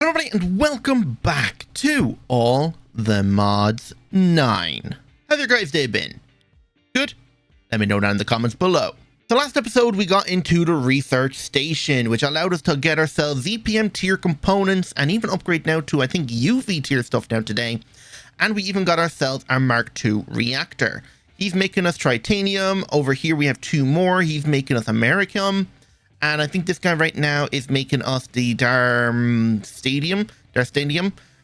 Everybody, and welcome back to All the Mods 9. How's your guys' day been? Good? Let me know down in the comments below. So last episode we got into the research station, which allowed us to get ourselves EPM tier components and even upgrade now to, I think, UV tier stuff now today. And we even got ourselves our Mark II reactor. He's making us titanium. Over here we have two more. He's making us americium. And I think this guy right now is making us the Darstadium,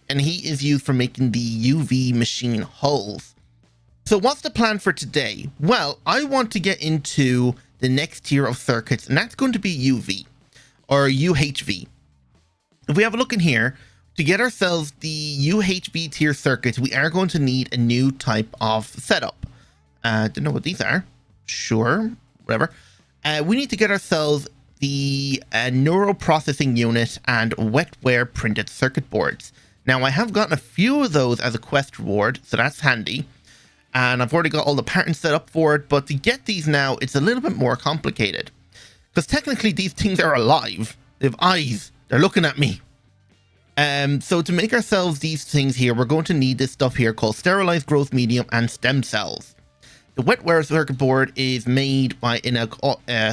and he is used for making the UV machine hulls. So what's the plan for today? Well, I want to get into the next tier of circuits, and that's going to be UV, or UHV. If we have a look in here, to get ourselves the UHV tier circuits, we are going to need a new type of setup. Don't know what these are. Sure, whatever. We need to get ourselves the neural processing unit and wetware printed circuit boards. Now I have gotten a few of those as a quest reward, so that's handy, and I've already got all the patterns set up for it. But to get these now, it's a little bit more complicated, because technically these things are alive. They have eyes, they're looking at me. So to make ourselves these things here, we're going to need this stuff here called sterilized growth medium and stem cells. The wetware circuit board is made in a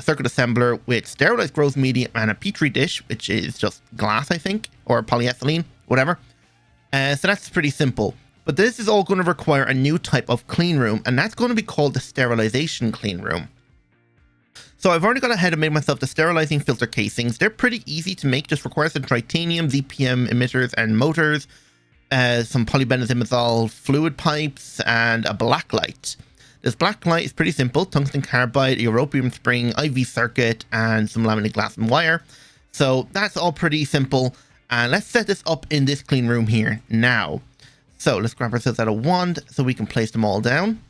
circuit assembler with sterilized growth medium and a petri dish, which is just glass, I think, or polyethylene, whatever. So that's pretty simple. But this is all going to require a new type of clean room, and that's going to be called the sterilization clean room. So I've already gone ahead and made myself the sterilizing filter casings. They're pretty easy to make, just requires some titanium, ZPM emitters and motors, some polybenzimazole fluid pipes, and a black light. This black light is pretty simple: tungsten carbide, europium spring, IV circuit, and some laminated glass and wire. So that's all pretty simple. And let's set this up in this clean room here now. So let's grab ourselves out a wand so we can place them all down.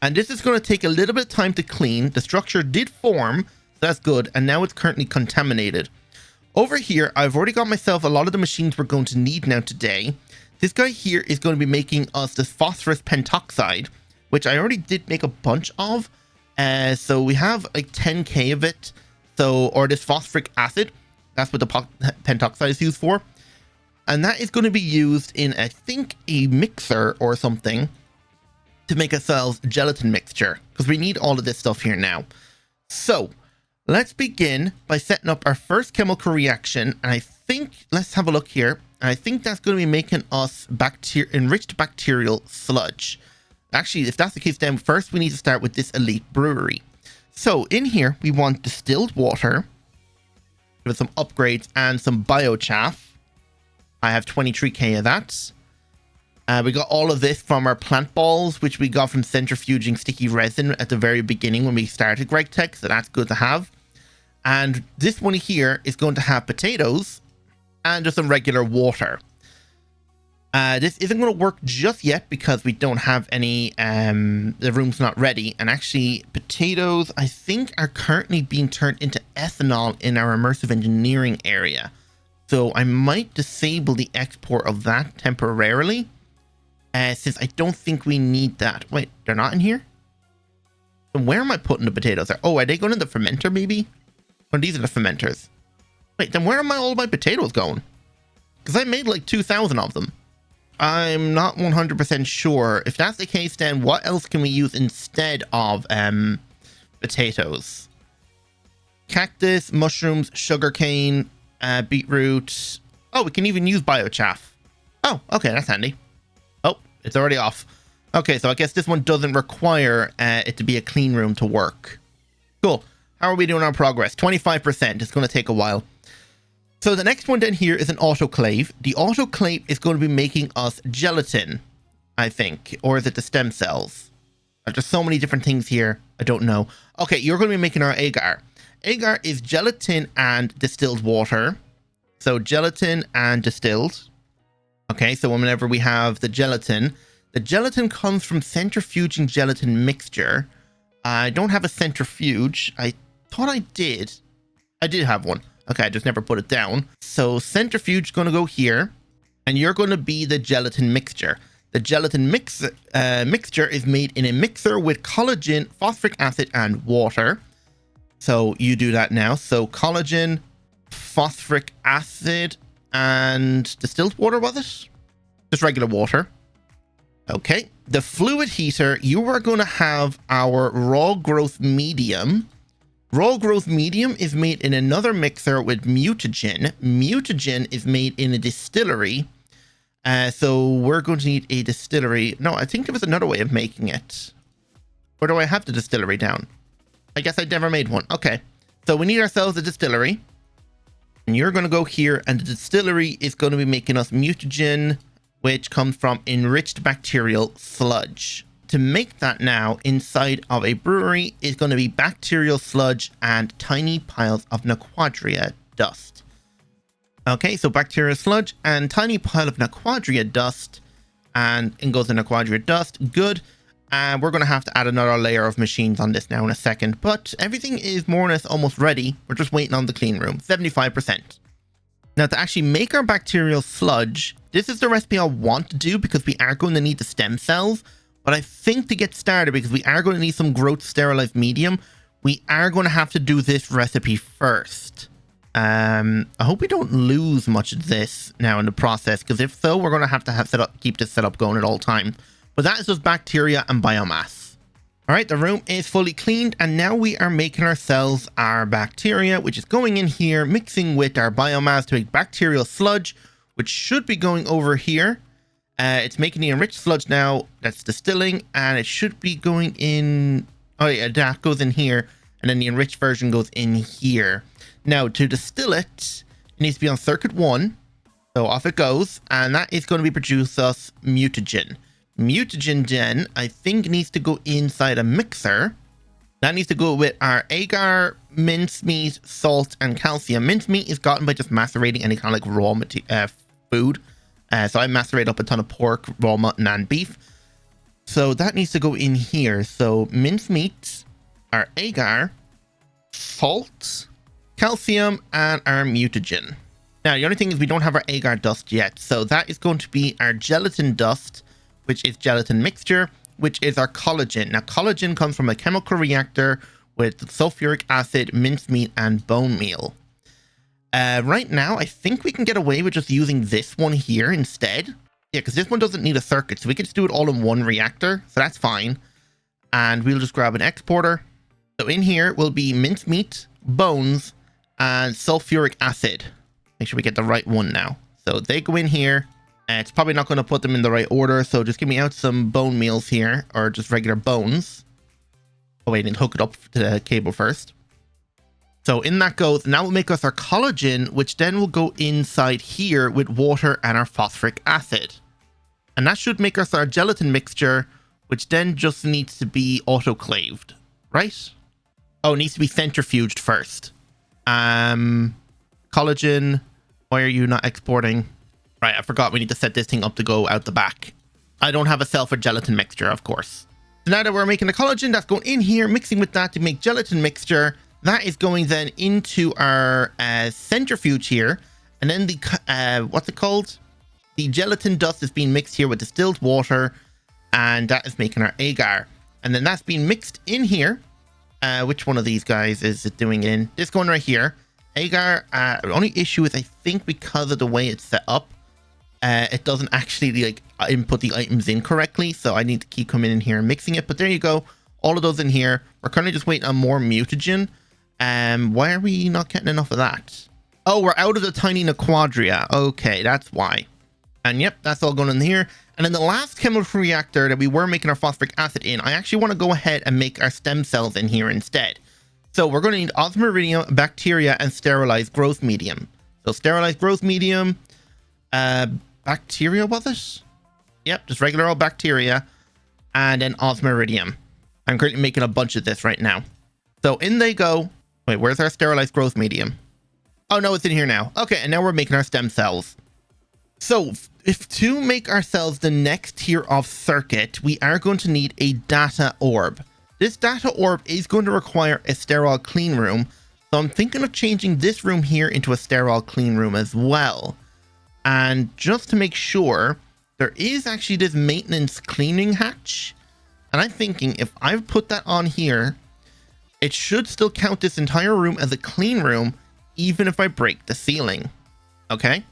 And this is going to take a little bit of time to clean. The structure did form, so that's good. And now it's currently contaminated. Over here, I've already got myself a lot of the machines we're going to need now today. This guy here is going to be making us this phosphorus pentoxide, which I already did make a bunch of. So we have like 10k of it. So, or this phosphoric acid, that's what the pentoxide is used for. And that is going to be used in, I think, a mixer or something to make ourselves a gelatin mixture, because we need all of this stuff here now. So let's begin by setting up our first chemical reaction. And I think, let's have a look here. And I think that's going to be making us enriched bacterial sludge. Actually, if that's the case, then first we need to start with this elite brewery. So in here, we want distilled water with some upgrades and some biochaff. I have 23k of that. We got all of this from our plant balls, which we got from centrifuging sticky resin at the very beginning when we started GregTech, so that's good to have. And this one here is going to have potatoes and just some regular water. This isn't going to work just yet because we don't have any, the room's not ready. And actually, potatoes, I think, are currently being turned into ethanol in our immersive engineering area. So I might disable the export of that temporarily, since I don't think we need that. Wait, they're not in here? So where am I putting the potatoes? Oh, are they going in the fermenter maybe? Oh, these are the fermenters. Wait, then where am all my potatoes going? Because I made like 2,000 of them. I'm not 100% sure. If that's the case, then what else can we use instead of potatoes? Cactus, mushrooms, sugarcane, beetroot. Oh, we can even use biochaff. Oh, okay, that's handy. Oh, it's already off. Okay, so I guess this one doesn't require it to be a clean room to work. Cool. How are we doing on progress? 25%. It's going to take a while. So the next one down here is an autoclave. The autoclave is going to be making us gelatin, I think. Or is it the stem cells? There's so many different things here. I don't know. Okay, you're going to be making our agar. Agar is gelatin and distilled water. So gelatin and distilled. Okay, so whenever we have the gelatin comes from centrifuging gelatin mixture. I don't have a centrifuge. I thought I did. I did have one. Okay, I just never put it down. So centrifuge is going to go here, and you're going to be the gelatin mixture. The gelatin mixture is made in a mixer with collagen, phosphoric acid, and water. So you do that now. So collagen, phosphoric acid, and distilled water, was it? Just regular water. Okay. The fluid heater, you are going to have our raw growth medium. Raw growth medium is made in another mixer with mutagen. Mutagen is made in a distillery. So we're going to need a distillery. No, I think there was another way of making it. Or do I have the distillery down? I guess I never made one. Okay. So we need ourselves a distillery. And you're going to go here, and the distillery is going to be making us mutagen, which comes from enriched bacterial sludge. To make that now inside of a brewery is going to be bacterial sludge and tiny piles of Naquadria dust. Okay, so bacterial sludge and tiny pile of Naquadria dust, and in goes the Naquadria dust. Good. And we're going to have to add another layer of machines on this now in a second, but everything is more or less almost ready. We're just waiting on the clean room, 75%. Now to actually make our bacterial sludge, this is the recipe I want to do because we are going to need the stem cells, but I think to get started, because we are going to need some growth sterilized medium, we are going to have to do this recipe first. I hope we don't lose much of this now in the process, because if so, we're going to have keep this setup going at all times. But that is just bacteria and biomass. All right, the room is fully cleaned, and now we are making ourselves our bacteria, which is going in here, mixing with our biomass to make bacterial sludge, which should be going over here. It's making the enriched sludge now. That's distilling, and it should be going in. Oh yeah, that goes in here, and then the enriched version goes in here. Now to distill it, it needs to be on circuit 1. So off it goes, and that is going to be produce us mutagen. Mutagen then, I think, needs to go inside a mixer. That needs to go with our agar, mincemeat, salt, and calcium. Mincemeat is gotten by just macerating any kind of like raw food. So I macerate up a ton of pork, raw mutton, and beef. So that needs to go in here. So mincemeat, our agar, salt, calcium, and our mutagen. Now, the only thing is we don't have our agar dust yet. So that is going to be our gelatin dust, which is gelatin mixture, which is our collagen. Now, collagen comes from a chemical reactor with sulfuric acid, mincemeat, and bone meal. Right now, I think we can get away with just using this one here instead. Yeah, because this one doesn't need a circuit, so we can just do it all in one reactor, so that's fine. And we'll just grab an exporter. So in here will be mincemeat, bones, and sulfuric acid. Make sure we get the right one now. So they go in here. It's probably not going to put them in the right order, so just give me out some bone meals here, or just regular bones. Oh wait, and hook it up to the cable first. So in that goes, now we'll make us our collagen, which then will go inside here with water and our phosphoric acid. And that should make us our gelatin mixture, which then just needs to be autoclaved, right? Oh, it needs to be centrifuged first. Collagen, why are you not exporting? Right, I forgot we need to set this thing up to go out the back. I don't have a cell for gelatin mixture, of course. So now that we're making the collagen, that's going in here, mixing with that to make gelatin mixture. That is going then into our centrifuge here. And then the, what's it called? The gelatin dust is being mixed here with distilled water. And that is making our agar. And then that's being mixed in here. Which one of these guys is it doing it in? This one right here. Agar, the only issue is I think because of the way it's set up, it doesn't actually like input the items in correctly. So I need to keep coming in here and mixing it. But there you go. All of those in here. We're currently just waiting on more mutagen. Why are we not getting enough of that? Oh, we're out of the tiny Naquadria. Okay, that's why. And yep, that's all going in here. And then the last chemical reactor that we were making our phosphoric acid in, I actually want to go ahead and make our stem cells in here instead. So we're going to need osmiridium, bacteria, and sterilized growth medium. So sterilized growth medium, bacteria, was it? Yep, just regular old bacteria, and then osmiridium. I'm currently making a bunch of this right now. So in they go. Wait, where's our sterilized growth medium? Oh no, it's in here now. Okay, and now we're making our stem cells. So if to make ourselves the next tier of circuit, we are going to need a data orb. This data orb is going to require a sterile clean room. So I'm thinking of changing this room here into a sterile clean room as well. And just to make sure, there is actually this maintenance cleaning hatch. And I'm thinking if I put that on here, it should still count this entire room as a clean room, even if I break the ceiling. Okay.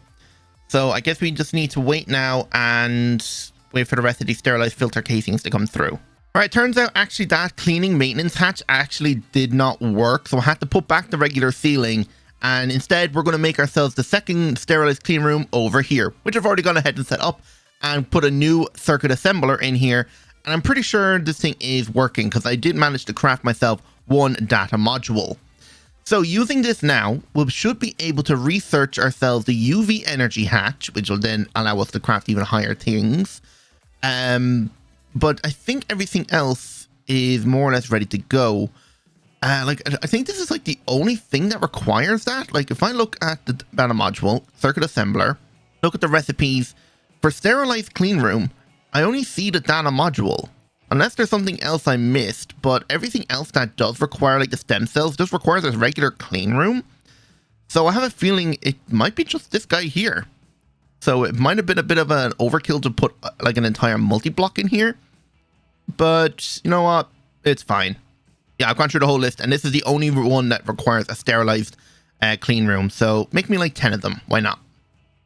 So I guess we just need to wait now and wait for the rest of these sterilized filter casings to come through. All right, turns out actually that cleaning maintenance hatch actually did not work. So I had to put back the regular sealing, and instead we're going to make ourselves the second sterilized clean room over here, which I've already gone ahead and set up, and put a new circuit assembler in here. And I'm pretty sure this thing is working because I did manage to craft myself one data module. So using this now, we should be able to research ourselves the UV energy hatch, which will then allow us to craft even higher things. But I think everything else is more or less ready to go. I think this is like the only thing that requires that. Like if I look at the data module, circuit assembler, look at the recipes for sterilized clean room, I only see the data module. Unless there's something else I missed, but everything else that does require, like the stem cells, just requires a regular clean room. So I have a feeling it might be just this guy here. So it might have been a bit of an overkill to put like an entire multi-block in here. But you know what? It's fine. Yeah, I've gone through the whole list, and this is the only one that requires a sterilized clean room. So make me like 10 of them. Why not?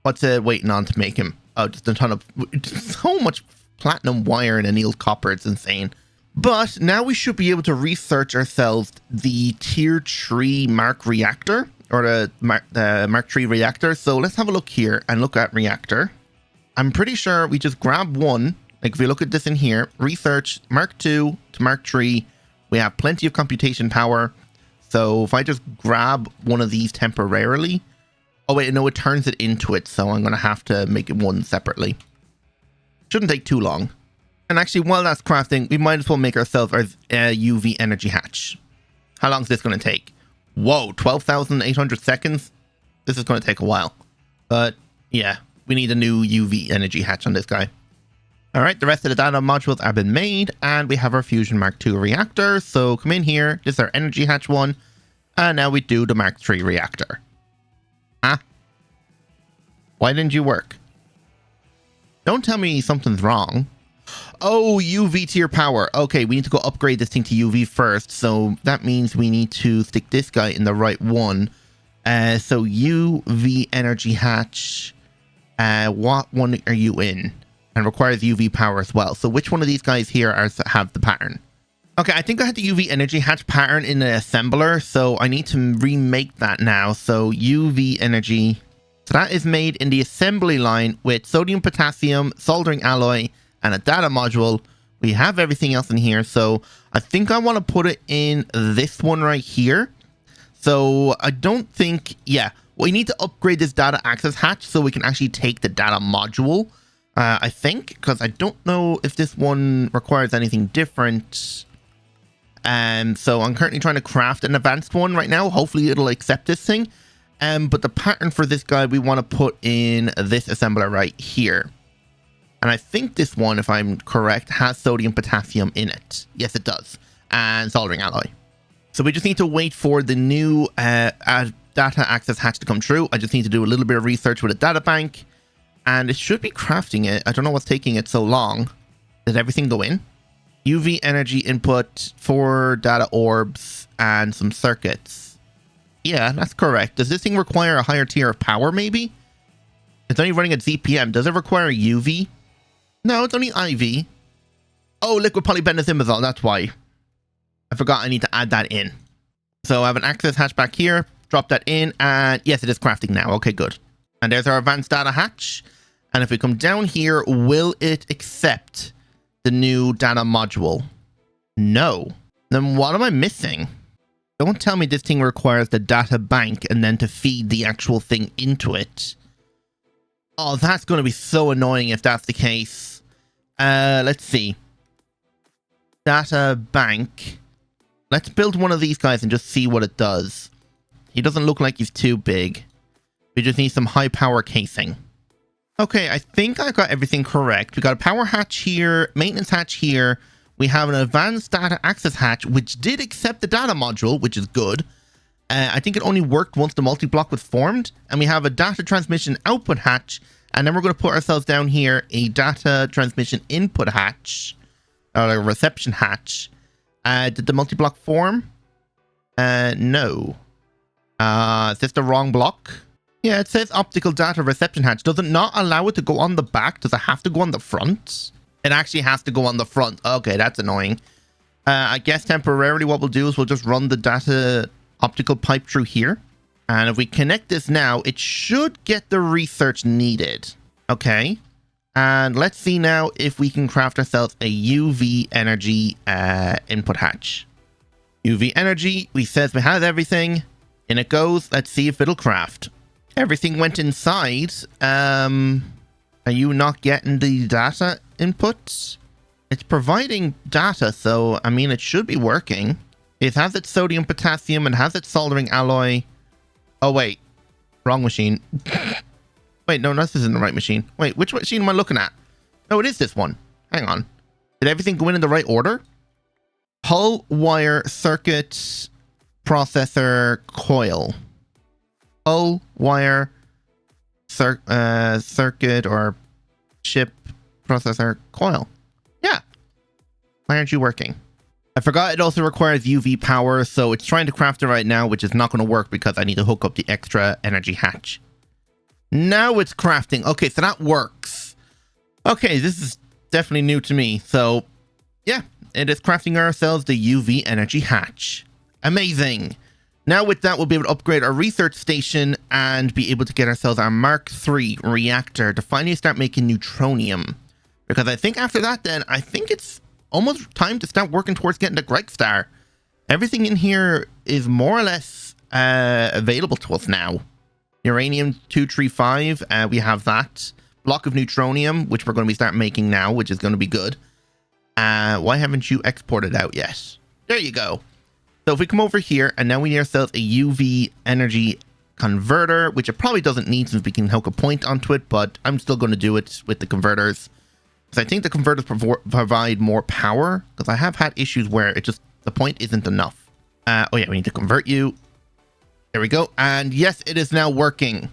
What's it waiting on to make him? Oh, just a ton of... so much platinum wire and annealed copper. It's insane. But now we should be able to research ourselves the tier 3 Mark reactor, or the Mark 3 reactor. So let's have a look here and look at reactor. I'm pretty sure we just grab one. Like if we look at this in here, research Mark 2 to Mark 3, we have plenty of computation power. So if I just grab one of these temporarily, oh wait, no, it turns it into it. So I'm going to have to make it one separately. Shouldn't take too long. And actually, while that's crafting, we might as well make ourselves our UV energy hatch. How long is this going to take? Whoa, 12,800 seconds? This is going to take a while. But yeah, we need a new UV energy hatch on this guy. All right, the rest of the data modules have been made, and we have our Fusion Mark II reactor. So come in here. This is our energy hatch one. And now we do the Mark III reactor. Huh? Why didn't you work? Don't tell me something's wrong. Oh, UV tier power. Okay, we need to go upgrade this thing to UV first. So that means we need to stick this guy in the right one. So UV energy hatch. What one are you in? And requires UV power as well. So which one of these guys here have the pattern? Okay, I think I had the UV energy hatch pattern in the assembler. So I need to remake that now. So UV energy... So that is made in the assembly line with sodium, potassium, soldering alloy, and a data module. We have everything else in here. So I think I want to put it in this one right here. So I don't think, yeah, we need to upgrade this data access hatch so we can actually take the data module. I think, because I don't know if this one requires anything different. So I'm currently trying to craft an advanced one right now. Hopefully it'll accept this thing. But the pattern for this guy, we want to put in this assembler right here. And I think this one, if I'm correct, has sodium potassium in it. Yes, it does. And soldering alloy. So we just need to wait for the new data access hatch to come true. I just need to do a little bit of research with a data bank. And it should be crafting it. I don't know what's taking it so long. Did everything go in? UV energy input, 4 data orbs, and some circuits. Yeah, that's correct. Does this thing require a higher tier of power, maybe? It's only running at ZPM. Does it require UV? No, it's only IV. Oh, liquid polybenzimazole. That's why. I forgot I need to add that in. So I have an access hatch back here. Drop that in. And yes, it is crafting now. Okay, good. And there's our advanced data hatch. And if we come down here, will it accept the new data module? No. Then what am I missing? Don't tell me this thing requires the data bank and then to feed the actual thing into it. Oh, that's going to be so annoying if that's the case. Let's see. Data bank. Let's build one of these guys and just see what it does. He doesn't look like he's too big. We just need some high power casing. Okay, I think I got everything correct. We got a power hatch here, maintenance hatch here. We have an advanced data access hatch, which did accept the data module, which is good. I think it only worked once the multi-block was formed. And we have a data transmission output hatch. And then we're going to put ourselves down here a data transmission input hatch. Or a reception hatch. Did the multi-block form? No. Is this the wrong block? Yeah, it says optical data reception hatch. Does it not allow it to go on the back? Does it have to go on the front? It actually has to go on the front. Okay, that's annoying. I guess temporarily what we'll do is we'll just run the data optical pipe through here. And if we connect this now, it should get the research needed. Okay. And let's see now if we can craft ourselves a UV energy input hatch. UV energy, we says we have everything. In it goes. Let's see if it'll craft. Everything went inside. Are you not getting the data inputs? It's providing data, so I mean it should be working. It has its sodium, potassium, and has its soldering alloy. Oh wait, wrong machine. Wait, no, this isn't the right machine. Wait, which machine am I looking at? No, it is this one. Hang on. Did everything go in the right order? Hull, wire, circuit, processor, coil. Hull, wire, circuit, or chip, processor, coil. Yeah. Why aren't you working? I forgot it also requires UV power, so it's trying to craft it right now, which is not going to work because I need to hook up the extra energy hatch. Now it's crafting. Okay, so that works. Okay, this is definitely new to me. So, yeah, it is crafting ourselves the UV energy hatch. Amazing. Now with that, we'll be able to upgrade our research station and be able to get ourselves our Mark III reactor to finally start making neutronium. Because I think after that then, I think it's almost time to start working towards getting the Gregstar. Everything in here is more or less available to us now. Uranium-235, we have that. Block of neutronium, which we're going to be start making now, which is going to be good. Why haven't you exported out yet? There you go. So if we come over here, and now we need ourselves a UV energy converter, which it probably doesn't need since we can hook a point onto it, but I'm still going to do it with the converters. Because I think the converters provide more power, because I have had issues where it just, the point isn't enough. Oh yeah, we need to convert you. There we go. And yes, it is now working.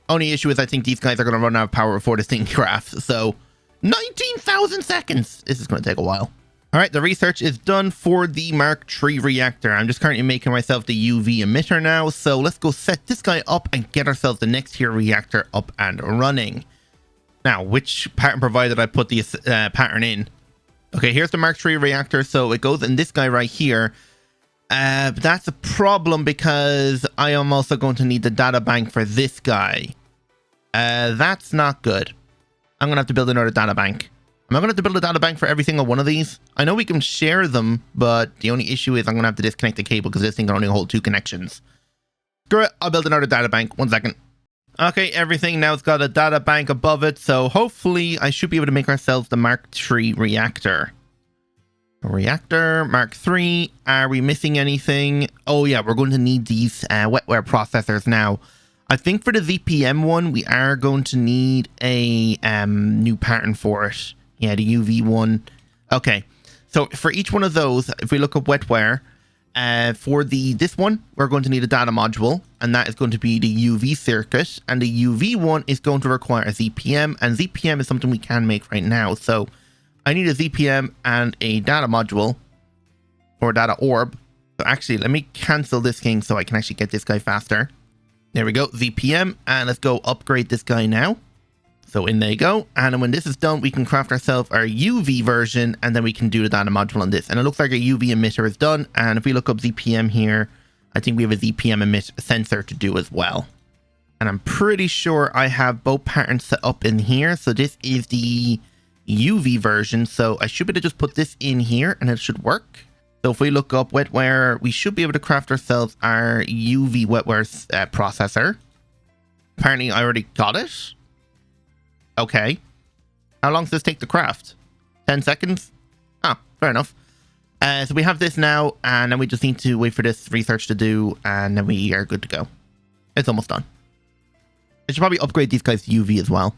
Only issue is I think these guys are going to run out of power before this thing crafts. So 19,000 seconds. This is going to take a while. All right, the research is done for the Mark III reactor. I'm just currently making myself the UV emitter now. So let's go set this guy up and get ourselves the next tier reactor up and running. Now, which pattern provider did I put the pattern in? Okay, here's the Mark III reactor. So it goes in this guy right here. But that's a problem because I am also going to need the data bank for this guy. That's not good. I'm going to have to build another data bank. Am I going to have to build a data bank for every single one of these? I know we can share them, but the only issue is I'm going to have to disconnect the cable because this thing can only hold 2 connections. Screw it, I'll build another data bank. 1 second. Okay, everything now has got a data bank above it, so hopefully I should be able to make ourselves the Mark III reactor. Reactor, Mark III. Are we missing anything? Oh yeah, we're going to need these wetware processors now. I think for the ZPM one, we are going to need a new pattern for it. Yeah, the UV one. Okay, so for each one of those, if we look up wetware, for this one, we're going to need a data module, and that is going to be the UV circuit, and the UV one is going to require a ZPM, and ZPM is something we can make right now. So I need a ZPM and a data module, or data orb. So actually, let me cancel this thing so I can actually get this guy faster. There we go, ZPM, and let's go upgrade this guy now. So in there you go, and when this is done, we can craft ourselves our UV version, and then we can do the data module on this. And it looks like our UV emitter is done, and if we look up ZPM here, I think we have a ZPM emit sensor to do as well. And I'm pretty sure I have both patterns set up in here. So this is the UV version, so I should be able to just put this in here, and it should work. So if we look up wetware, we should be able to craft ourselves our UV wetware processor. Apparently I already got it. Okay. How long does this take to craft? 10 seconds? Oh, fair enough. So we have this now, and then we just need to wait for this research to do, and then we are good to go. It's almost done. I should probably upgrade these guys to UV as well.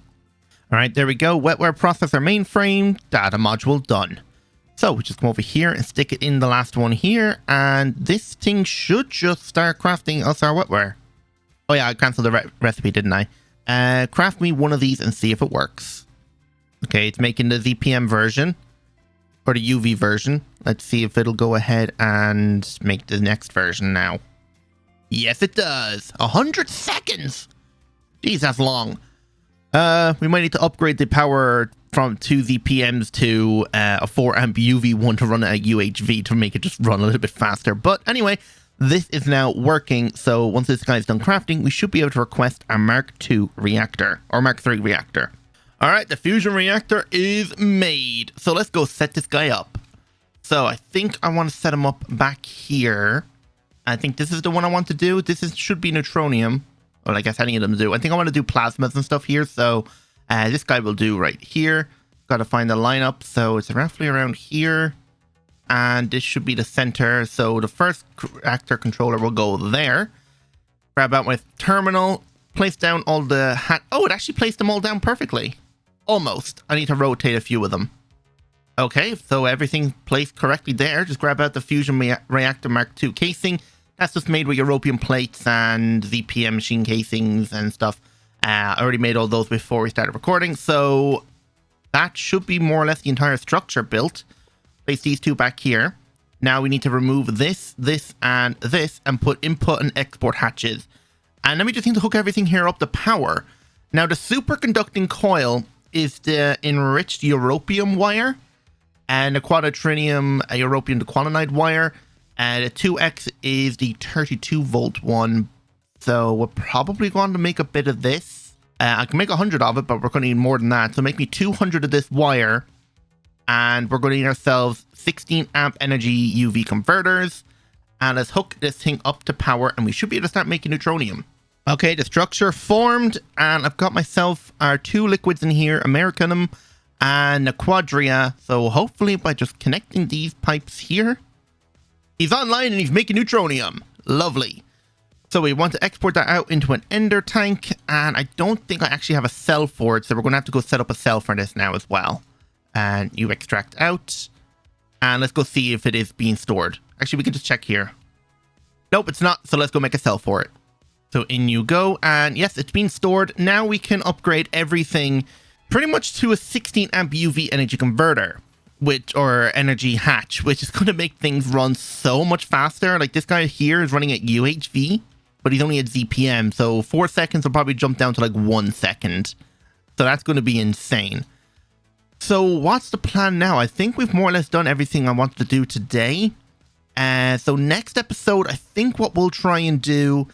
All right, there we go. Wetware processor mainframe, data module done. So we just come over here and stick it in the last one here, and this thing should just start crafting us our wetware. Oh yeah, I canceled the recipe, didn't I? Craft me one of these and see if it works. Okay, it's making the ZPM version, or the UV version. Let's see if it'll go ahead and make the next version now. Yes, it does. 100 seconds. Geez, that's long. We might need to upgrade the power from 2 ZPMs to a 4 amp UV one to run a UHV to make it just run a little bit faster. But anyway, this is now working. So once this guy's done crafting, we should be able to request a Mark II reactor or Mark III reactor. All right, the fusion reactor is made. So let's go set this guy up. So I think I want to set him up back here. I think this is the one I want to do. Should be neutronium. Well, I guess any of them do. I think I want to do plasmas and stuff here. So this guy will do right here. Got to find the lineup. So it's roughly around here. And this should be the center. So the first reactor controller will go there. Grab out my terminal. Place down all the... Oh, it actually placed them all down perfectly. Almost. I need to rotate a few of them. Okay, so everything placed correctly there. Just grab out the fusion reactor Mark II casing. That's just made with europium plates and ZPM machine casings and stuff. I already made all those before we started recording. So that should be more or less the entire structure built. Place these two back here. Now we need to remove this, and put input and export hatches. And then we just need to hook everything here up to power. Now the superconducting coil is the enriched europium wire. And the quadratrinium europium dequalinide wire. And the 2X is the 32 volt one. So we're probably going to make a bit of this. I can make 100 of it, but we're going to need more than that. So make me 200 of this wire. And we're going to need ourselves 16 amp energy UV converters. And let's hook this thing up to power. And we should be able to start making neutronium. Okay, the structure formed. And I've got myself our 2 liquids in here. Americanum and a quadria. So hopefully by just connecting these pipes here, he's online and he's making neutronium. Lovely. So we want to export that out into an ender tank, and I don't think I actually have a cell for it, so we're going to have to go set up a cell for this now as well. And you extract out, and let's go see if it is being stored. Actually, we can just check here. Nope, it's not, so let's go make a cell for it. So in you go, and yes, it's being stored. Now we can upgrade everything pretty much to a 16 amp UV energy converter, or energy hatch, which is going to make things run so much faster. Like this guy here is running at UHV, but he's only at ZPM, so 4 seconds will probably jump down to like 1 second. So that's going to be insane. So what's the plan now? I think we've more or less done everything I wanted to do today. So next episode, I think what we'll try and do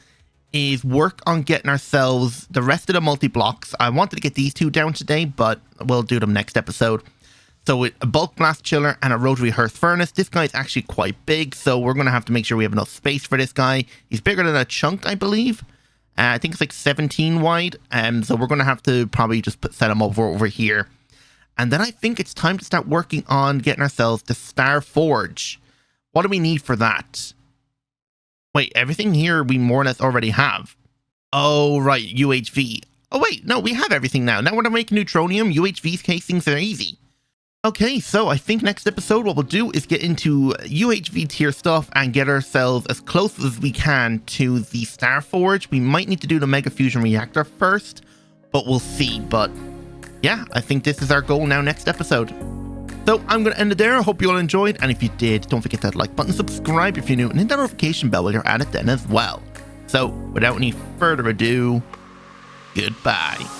is work on getting ourselves the rest of the multi-blocks. I wanted to get these 2 down today, but we'll do them next episode. So with a bulk blast chiller and a rotary hearth furnace, this guy is actually quite big, so we're going to have to make sure we have enough space for this guy. He's bigger than a chunk, I believe. I think it's like 17 wide, so we're going to have to probably just set him over here. And then I think it's time to start working on getting ourselves the Star Forge. What do we need for that? Wait, everything here we more or less already have. Oh, right, UHV. Oh, wait, no, we have everything now. Now we're going to make neutronium. UHV's casings are easy. Okay, so I think next episode what we'll do is get into UHV tier stuff and get ourselves as close as we can to the Star Forge. We might need to do the Mega Fusion Reactor first, but we'll see. But yeah, I think this is our goal now next episode. So I'm going to end it there. I hope you all enjoyed, and if you did, don't forget that like button, subscribe if you're new, and hit that notification bell while you're at it then as well. So without any further ado, goodbye.